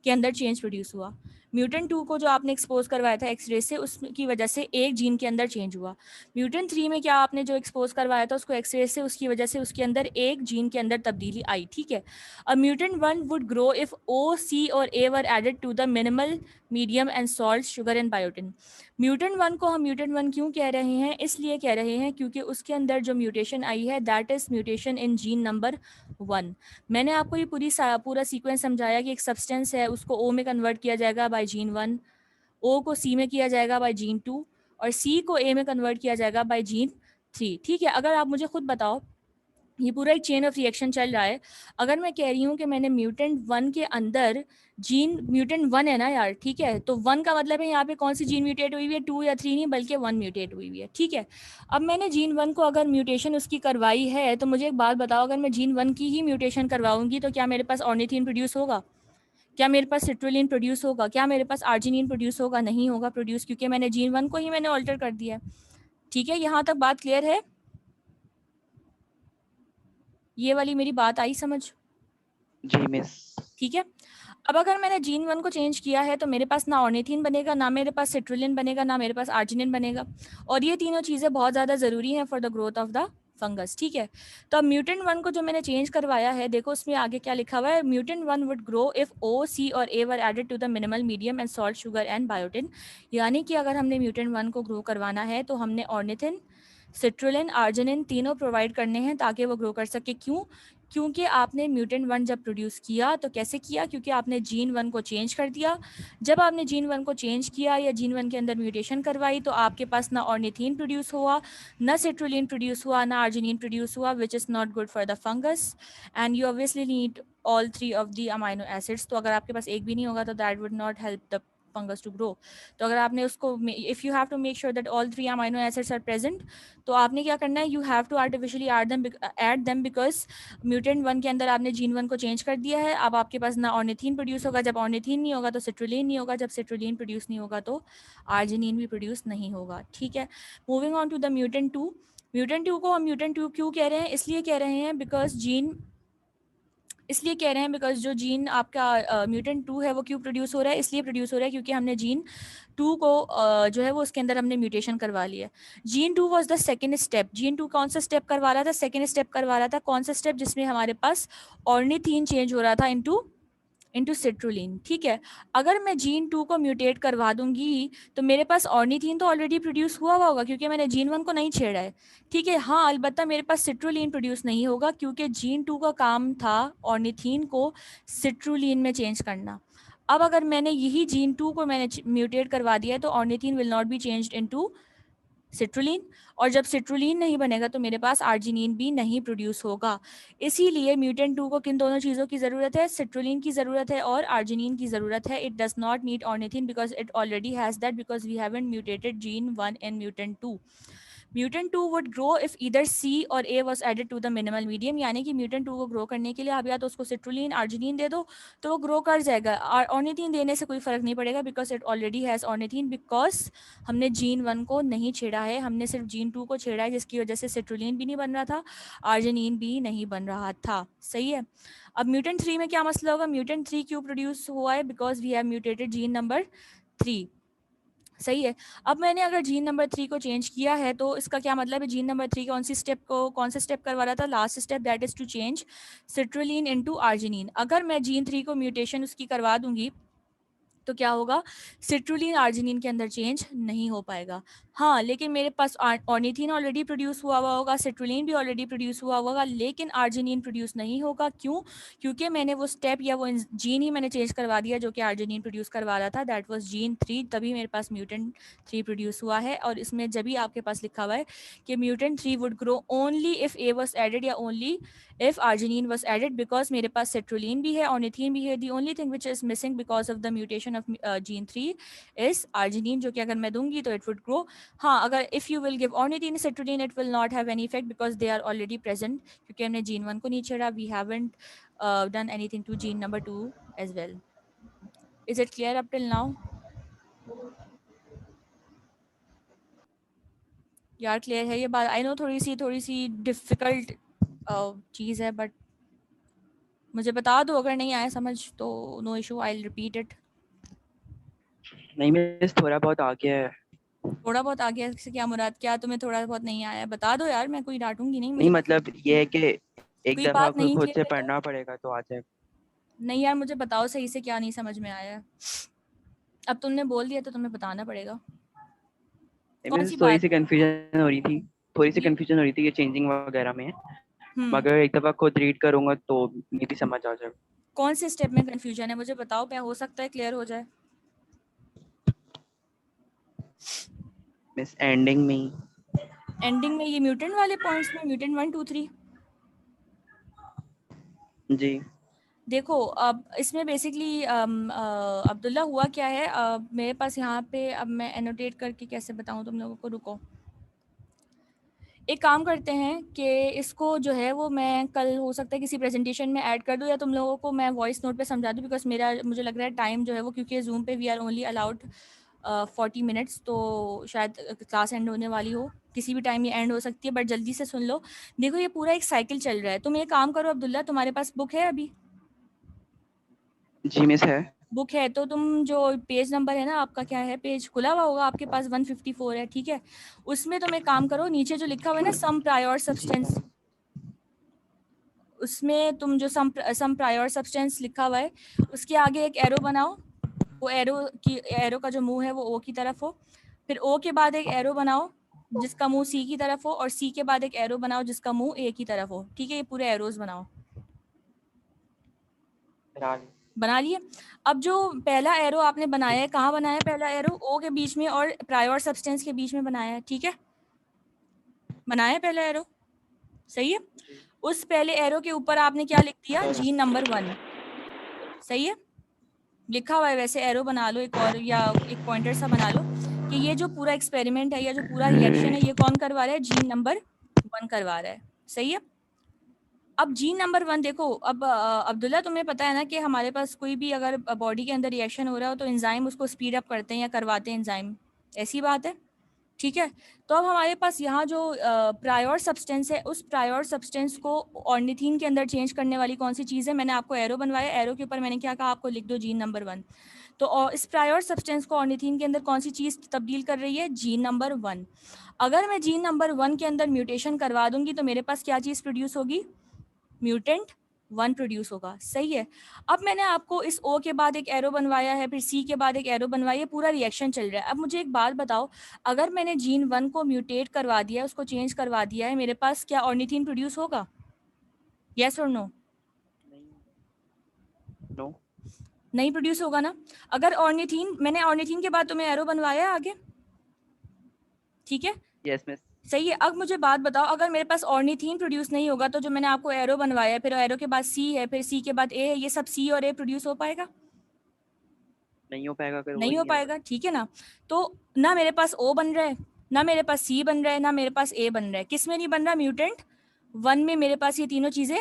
के अंदर चेंज प्रोड्यूस हुआ। म्यूटेंट 2 को जो आपने एक्सपोज करवाया था एक्सरे से, उसकी वजह से एक जीन के अंदर चेंज हुआ। म्यूटेंट 3 में क्या आपने जो एक्सपोज करवाया था उसको एक्सरे से, उसकी वजह से उसके अंदर एक जीन के अंदर तब्दीली आई। ठीक है, अब mutant 1 would grow if O, C और A were added to the minimal medium and salt, sugar and biotin. Mutant 1 को हम म्यूटेंट 1 क्यों कह रहे हैं? इसलिए कह रहे हैं क्योंकि उसके अंदर जो म्यूटेशन आई है that is mutation in gene number 1। मैंने आपको ये पूरा सीक्वेंस समझाया कि एक सब्सटेंस है, उसको O में कन्वर्ट किया जाएगा बाय जीन 1, O को C में किया जाएगा बाय जीन 2 और C को A में कन्वर्ट किया जाएगा बाय जीन 3। ठीक है, अगर आप मुझे खुद बताओ, ये पूरा एक चेन ऑफ रिएक्शन चल रहा है। अगर मैं कह रही हूँ कि मैंने म्यूटेंट 1 के अंदर जीन, म्यूटेंट 1 है ना यार, ठीक है, तो 1 का मतलब है यहाँ पे कौन सी जीन म्यूटेट हुई हुई है? 2 या 3 नहीं, बल्कि 1 म्यूटेट हुई हुई है। ठीक है, अब मैंने जीन 1 को अगर म्यूटेशन उसकी करवाई है, तो मुझे एक बात बताओ, अगर मैं जीन 1 की ही म्यूटेशन करवाऊंगी तो क्या मेरे पास ऑर्निथीन प्रोड्यूस होगा? क्या मेरे पास सिट्रुलिन प्रोड्यूस होगा? क्या मेरे पास आर्जिनिन प्रोड्यूस होगा? नहीं होगा प्रोड्यूस, क्योंकि मैंने जीन 1 को ही मैंने ऑल्टर कर दिया है। ठीक है, यहाँ तक बात क्लियर है? ये वाली मेरी बात आई समझ? जी मिस। ठीक है, अब अगर मैंने जीन 1 को चेंज किया है तो मेरे पास ना ऑर्निथीन बनेगा, ना मेरे पास सिट्रुलिन बनेगा, ना मेरे पास आर्जिनिन बनेगा, और ये तीनों चीज़ें बहुत ज़्यादा ज़रूरी हैं for the growth of the fungus. ठीक है, तो अब म्यूटेंट 1 को जो मैंने चेंज करवाया है, देखो उसमें आगे क्या लिखा हुआ है, mutant 1 would grow if O, C और A were added to the minimal medium and salt, sugar and biotin. यानी कि अगर हमने म्यूटेंट 1 को ग्रो करवाना है तो हमने ऑर्निथिन, सिट्रुलिन, आर्जिनिन तीनों प्रोवाइड करने हैं ताकि वो ग्रो कर सके। क्यों? क्योंकि आपने म्यूटेंट 1 जब प्रोड्यूस किया तो कैसे किया? क्योंकि आपने जीन 1 को चेंज कर दिया। जब आपने जीन 1 को चेंज किया या जीन 1 के अंदर म्यूटेशन करवाई तो आपके पास ना ऑर्निथीन प्रोड्यूस हुआ, ना सिट्रुलिन प्रोड्यूस हुआ, ना आर्जिनिन प्रोड्यूस हुआ, which is not good for the fungus and you obviously need all 3 of the amino acids. तो अगर आपके पास एक भी नहीं होगा तो that would not help the fungus to grow. तो अगर आपने उसको, if you have to make sure that all 3 amino acids are present, तो आपने क्या करना है, you have to artificially add them because mutant 1 के अंदर आपने जीन 1 को चेंज कर दिया है। अब आपके पास ना ऑर्निथीन प्रोड्यूस होगा, जब ऑर्निथीन नहीं होगा तो सिट्रुलिन नहीं होगा, जब सिट्रुलिन प्रोड्यूस नहीं होगा तो आर्जिनिन भी प्रोड्यूस नहीं होगा। ठीक है, moving on to the mutant 2। Mutant 2 को हम म्यूटेंट 2 क्यों कह रहे हैं? इसलिए कह रहे हैं बिकॉज जो जीन आपका म्यूटेंट 2 है वो क्यों प्रोड्यूस हो रहा है? इसलिए प्रोड्यूस हो रहा है क्योंकि हमने जीन 2 को जो है वो उसके अंदर हमने म्यूटेशन करवा लिया। Gene 2 was the second step. Gene 2 कौन सा स्टेप करवा रहा था? सेकंड स्टेप करवा रहा था। कौन सा स्टेप? जिसमें हमारे पास ऑर्निथीन चेंज हो रहा था इनटू सिट्रुलिन। ठीक है, अगर मैं जीन 2 को म्यूटेट करवा दूंगी तो मेरे पास ऑर्निथीन तो ऑलरेडी प्रोड्यूस हुआ होगा क्योंकि मैंने जीन 1 को नहीं छेड़ा है। ठीक है, हाँ, अलबत्ता मेरे पास सिट्रुलिन प्रोड्यूस नहीं होगा क्योंकि जीन 2 का काम था ऑर्निथीन को सिट्रुलिन में चेंज करना। अब अगर मैंने यही जीन 2 को मैंने म्यूटेट करवा दिया है तो ornithine will not be changed into citrulline, और जब सिट्रुलिन नहीं बनेगा तो मेरे पास आर्जिनिन भी नहीं प्रोड्यूस होगा। इसीलिए म्यूटेंट 2 को किन दोनों चीज़ों की ज़रूरत है? सिट्रुलिन की ज़रूरत है और आर्जिनिन की ज़रूरत है। It does not need ornithine because it already has that because we haven't mutated gene 1 in mutant 2। Mutant 2 would grow if either C और A was added to the minimal medium, यानी कि mutant 2 को grow करने के लिए आप या तो उसको सिट्रुलिन आर्जिनिन दे दो तो वो ग्रो कर जाएगा। ऑर्निथिन देने से कोई फर्क नहीं पड़ेगा because it already has ornithine, because हमने जीन 1 को नहीं छेड़ा है, हमने सिर्फ जीन 2 को छेड़ा है, जिसकी वजह से सिट्रुलिन भी नहीं बन रहा था, आर्जिनिन भी नहीं बन रहा था। सही है। अब म्यूटेंट 3 में क्या मसला होगा? म्यूटेंट 3 क्यों प्रोड्यूस हुआ है? Because we have mutated gene number 3। सही है। अब मैंने अगर जीन नंबर 3 को चेंज किया है तो इसका क्या मतलब है? जीन नंबर 3 कौन सा स्टेप करवा रहा था? Last step, that is to change citrulline into arginine. अगर मैं जीन 3 को म्यूटेशन उसकी करवा दूंगी तो क्या होगा? सिट्रुलिन आर्जिनिन के अंदर चेंज नहीं हो पाएगा। हाँ, लेकिन मेरे पास ऑर्निथिन ऑलरेडी प्रोड्यूस हुआ होगा, सिट्रुलिन भी ऑलरेडी प्रोड्यूस हुआ होगा, लेकिन आर्जिनिन प्रोड्यूस नहीं होगा। क्यों? क्योंकि मैंने वो स्टेप या वो जीन ही मैंने चेंज करवा दिया जो कि आर्जिनिन प्रोड्यूस करवा रहा था, दैट वाज जीन 3, तभी मेरे पास म्यूटेंट 3 प्रोड्यूस हुआ है। और इसमें जब भी आपके पास लिखा हुआ है कि mutant 3 would grow only if A was added या only if arginine was added, because मेरे पास citrulline भी है, ornithine भी है, the only thing which is missing because of the mutation of gene 3 is arginine, जो कि अगर मैं दूंगी तो it would grow। हाँ, अगर if you will give ornithine citrulline it will not have any effect because they are already present, क्योंकि हमने gene 1 को नहीं छेड़ा, we haven't done anything to gene number 2 as well। Is it clear up till now? यार clear है ये बात? I know थोड़ी सी डिफिकल्ट चीज़ है, बट मुझे बता दो अगर नहीं आया समझ तो no issue, I will repeat it. नहीं मिस, थोड़ा बहुत आ गया है। थोड़ा बहुत आ गया से क्या मुराद? क्या तुम्हें थोड़ा बहुत नहीं आया? बता दो यार, मैं कोई डांटूंगी नहीं, नहीं मुझे मतलब ये है कि एक कोई दफा बात नहीं खुद से क्लियर है तो पढ़ना पड़ेगा तो आ जाएगा। नहीं यार, मुझे बताओ सही से क्या नहीं समझ में आया। अब तुमने बोल दिया तो तुम्हें बताना पड़ेगा। कौन सी थोड़ी बात? सी कंफ्यूजन हो रही थी, थोड़ी सी ये कंफ्यूजन हो रही थी ये चेंजिंग वगैरह में, मगर एक दफा खुद रीड करूंगा तो मेरी समझ आ जाएगा। कौन से स्टेप में कंफ्यूजन है मुझे बताओ, क्या हो सकता है क्लियर हो जाए। मिस एंडिंग में ही। एंडिंग में ये म्यूटेंट वाले पॉइंट्स में, म्यूटेंट 1 2 3। जी देखो, अब इसमें बेसिकली अब्दुल्ला हुआ क्या है, मेरे पास यहाँ पे, अब मैं एनोटेट करके कैसे बताऊँ तुम लोगों को, रुको। एक काम करते हैं कि इसको जो है वो मैं कल हो सकता है किसी प्रेजेंटेशन में ऐड कर दूँ या तुम लोगों को मैं वॉइस नोट पे समझा दूँ, बिकॉज मुझे लग रहा है टाइम जो है वो, क्योंकि जूम पे we are only allowed 40 minutes, तो शायद क्लास एंड होने वाली हो, किसी भी टाइम ये एंड हो सकती है, बट जल्दी से सुन लो। देखो, ये पूरा एक साइकिल चल रहा है। तुम एक काम करो अब्दुल्ला, तुम्हारे पास बुक है अभी? जी मिस है। बुक है तो तुम जो पेज नंबर है ना आपका, क्या है, पेज खुला हुआ होगा आपके पास, 154 है, ठीक है। उसमें तुम एक काम करो, नीचे जो लिखा हुआ है ना सम प्रायोर सब्सटेंस, उसमें तुम जो सम प्रायोर सब्सटेंस लिखा हुआ है उसके आगे एक एरो बनाओ। वो एरो का जो मुंह है वो ओ की तरफ हो, फिर ओ के बाद एक एरो बनाओ जिसका मुंह सी की तरफ हो, और सी के बाद एक एरो बनाओ जिसका मुंह ए की तरफ हो। ठीक है, ये पूरे एरोज बनाओ। बना लिए। अब जो पहला एरो आपने बनाया है, कहाँ बनाया है पहला एरो? ओ के बीच में और प्रायोर सब्सटेंस के बीच में बनाया है। ठीक है, बनाया है पहला एरो, सही है। उस पहले एरो के ऊपर आपने क्या लिख दिया? Gene number 1। सही है, लिखा हुआ है वैसे, एरो बना लो एक और, या एक पॉइंटर सा बना लो कि ये जो पूरा एक्सपेरिमेंट है या जो पूरा रिएक्शन है, ये कौन करवा रहा है? जीन नंबर 1 करवा रहा है। सही है। अब जीन नंबर 1 देखो, अब अब्दुल्ला तुम्हें पता है ना कि हमारे पास कोई भी अगर बॉडी के अंदर रिएक्शन हो रहा हो तो एंजाइम उसको स्पीड अप करते हैं या करवाते हैं एंजाइम, ऐसी बात है। ठीक है, तो अब हमारे पास यहाँ जो प्रायोर सब्सटेंस है, उस प्रायोर सब्सटेंस को ऑर्निथीन के अंदर चेंज करने वाली कौन सी चीज़ है? मैंने आपको एरो बनवाया, एरो के ऊपर मैंने क्या कहा? आपको लिख दो जीन नंबर 1। तो इस प्रायोर सब्सटेंस को ऑर्निथीन के अंदर कौन सी चीज़ तब्दील कर रही है? Gene number 1। अगर मैं जीन नंबर 1 के अंदर म्यूटेशन करवा दूंगी तो मेरे पास क्या चीज़ प्रोड्यूस होगी? म्यूटेंट 1 प्रोड्यूस होगा। सही है। अब मैंने आपको इस ओ के बाद एक एरो बनवाया है, फिर सी के बाद एक एरो बनवाई है, पूरा रिएक्शन चल रहा है। अब मुझे एक बात बताओ, अगर मैंने जीन 1 को म्यूटेट करवा दिया है, उसको चेंज करवा दिया है, मेरे पास क्या ऑर्निथीन प्रोड्यूस होगा? यस और नो? नो। नहीं प्रोड्यूस होगा ना। अगर ऑर्निथीन, मैंने ऑर्निथीन के बाद तुम्हें एरो बनवाया आगे, ठीक है, यस मिस। सही है। अब मुझे बात बताओ, अगर मेरे पास ऑर्निथीन प्रोड्यूस नहीं होगा तो जो मैंने आपको एरो बनवाया है, फिर एरो के बाद सी है, फिर सी के बाद ए है, ये सब सी और ए प्रोड्यूस हो पाएगा? नहीं हो पाएगा अगर वो नहीं हो नहीं है पाएगा। ठीक है ना, तो ना मेरे पास ओ बन रहा है, ना मेरे पास सी बन रहा है, ना मेरे पास ए बन रहा है। किस में नहीं बन रहा? म्यूटेंट 1 में मेरे पास ये तीनों चीजें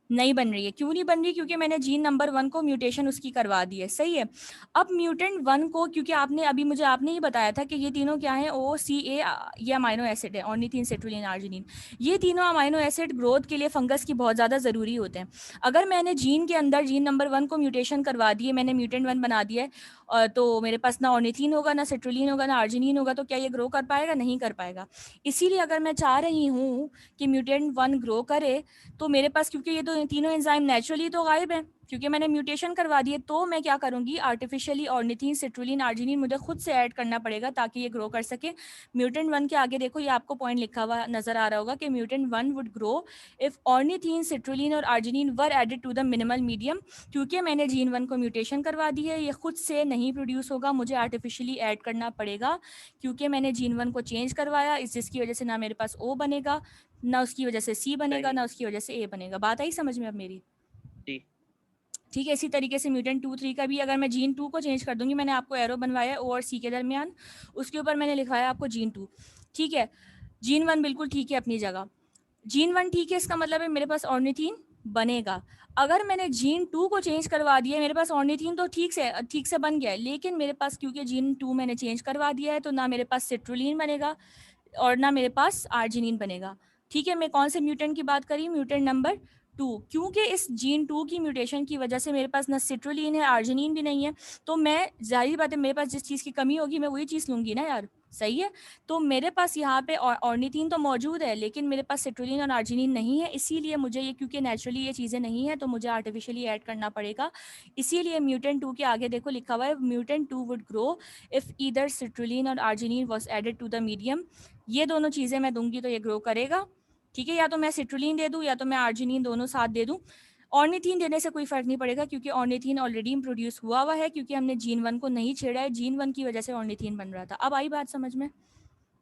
नहीं बन रही है। क्यों नहीं बन रही? क्योंकि मैंने जीन नंबर 1 को म्यूटेशन उसकी करवा दी है। सही है। अब म्यूटेंट 1 को, क्योंकि आपने अभी मुझे आपने ही बताया था कि ये तीनों क्या है? ओ सी ए, ये अमाइनो एसिड है, ऑर्निथीन, सिट्रुलिन, आर्जिनिन। ये तीनों अमाइनो एसिड ग्रोथ के लिए फंगस की बहुत ज़्यादा ज़रूरी होते हैं। अगर मैंने जीन के अंदर जीन नंबर 1 को म्यूटेशन करवा दिए, मैंने म्यूटेंट 1 बना दिया है, तो मेरे पास ना ऑर्निथीन होगा, ना सिट्रुलिन होगा, ना आर्जिनिन होगा, तो क्या ये ग्रो कर पाएगा? नहीं कर पाएगा। इसीलिए अगर मैं चाह रही हूँ कि म्यूटेंट 1 ग्रो करे, तो मेरे पास, क्योंकि ये तो तीनों एंजाइम नेचुरली तो गायब है क्योंकि मैंने म्यूटेशन करवा दिए, तो मैं क्या करूंगी? आर्टिफिशियली ऑर्निथीन, सिट्रुलिन, आर्जिनिन मुझे खुद से ऐड करना पड़ेगा ताकि ये ग्रो कर सके। म्यूटेंट 1 के आगे देखो, ये आपको पॉइंट लिखा हुआ नजर आ रहा होगा कि mutant 1 would grow if ornithine, citrulline और arginine were added to the minimal medium. क्योंकि मैंने जीन 1 को म्यूटेशन करवा दी है, ये खुद से नहीं प्रोड्यूस होगा, मुझे आर्टिफिशियली ऐड करना पड़ेगा क्योंकि मैंने जीन 1 को चेंज करवाया, इस जिसकी वजह से ना मेरे पास ओ बनेगा, ना उसकी वजह से सी बनेगा, ना उसकी वजह से ए बनेगा। बात आई समझ में अब मेरी? जी। ठीक है, इसी तरीके से म्यूटेंट 2-3 का भी, अगर मैं जीन 2 को चेंज कर दूंगी, मैंने आपको एरो बनवाया है ओ और सी के दरमियान, उसके ऊपर मैंने लिखवाया आपको जीन 2। ठीक है, जीन 1 बिल्कुल ठीक है अपनी जगह, जीन 1 ठीक है, इसका मतलब है मेरे पास ऑर्निथीन बनेगा। अगर मैंने जीन 2 को चेंज करवा दिया, मेरे पास ऑर्निथीन तो ठीक से बन गया है, लेकिन मेरे पास क्योंकि जीन 2 मैंने चेंज करवा दिया है, तो ना मेरे पास सिट्रुलिन बनेगा और ना मेरे पास आर्जिनिन बनेगा। ठीक है, मैं कौन से म्यूटेंट की बात करी? Mutant number 2। क्योंकि इस जीन 2 की म्यूटेशन की वजह से मेरे पास ना सिट्रुलिन है, आर्जिनिन भी नहीं है, तो मैं, जाहिर बात है, मेरे पास जिस चीज़ की कमी होगी मैं वही चीज़ लूंगी ना यार। सही है। तो मेरे पास यहाँ पे ऑर्निथीन तो मौजूद है, लेकिन मेरे पास सिट्रुलिन और आर्जिनिन नहीं है, इसीलिए मुझे ये, क्योंकि नेचुरली ये चीज़ें नहीं है, तो मुझे आर्टिफिशियली ऐड करना पड़ेगा। इसीलिए म्यूटेंट 2 के आगे देखो लिखा हुआ है, mutant 2 would grow if either citrulline और arginine was added to the medium. ये दोनों चीज़ें मैं दूंगी तो ये ग्रो करेगा। ठीक है, या तो मैं सिट्रुलिन दे दूं या तो मैं आर्जिनिन, दोनों साथ दे दूं। ऑर्निथीन देने से कोई फर्क नहीं पड़ेगा क्योंकि ऑर्निथीन ऑलरेडी प्रोड्यूस हुआ है, क्योंकि हमने जीन 1 को नहीं छेड़ा है, जीन 1 की वजह से ऑर्निथीन बन रहा था। अब आई बात समझ में?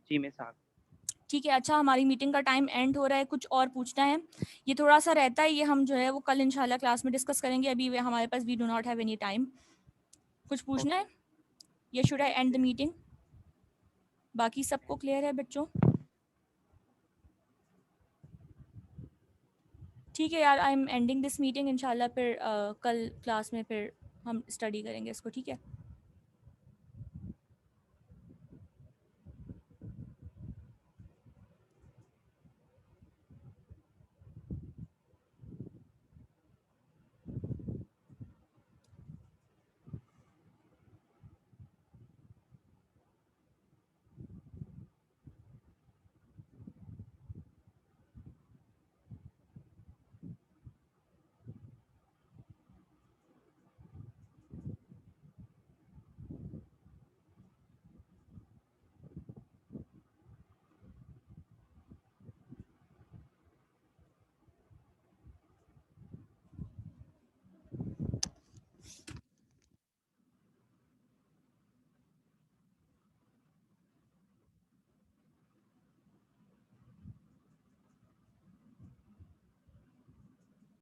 जी मिस आ ठीक है, अच्छा, हमारी मीटिंग का टाइम एंड हो रहा है, कुछ और पूछना है? ये थोड़ा सा रहता है, ये हम जो है वो कल इंशाल्लाह क्लास में डिस्कस करेंगे, अभी हमारे पास we do not have any time. कुछ पूछना है या should I end the meeting? बाकी सबको क्लियर है बच्चों? ठीक है यार, I am ending this meeting, इंशाल्लाह फिर कल क्लास में फिर हम स्टडी करेंगे इसको। ठीक है।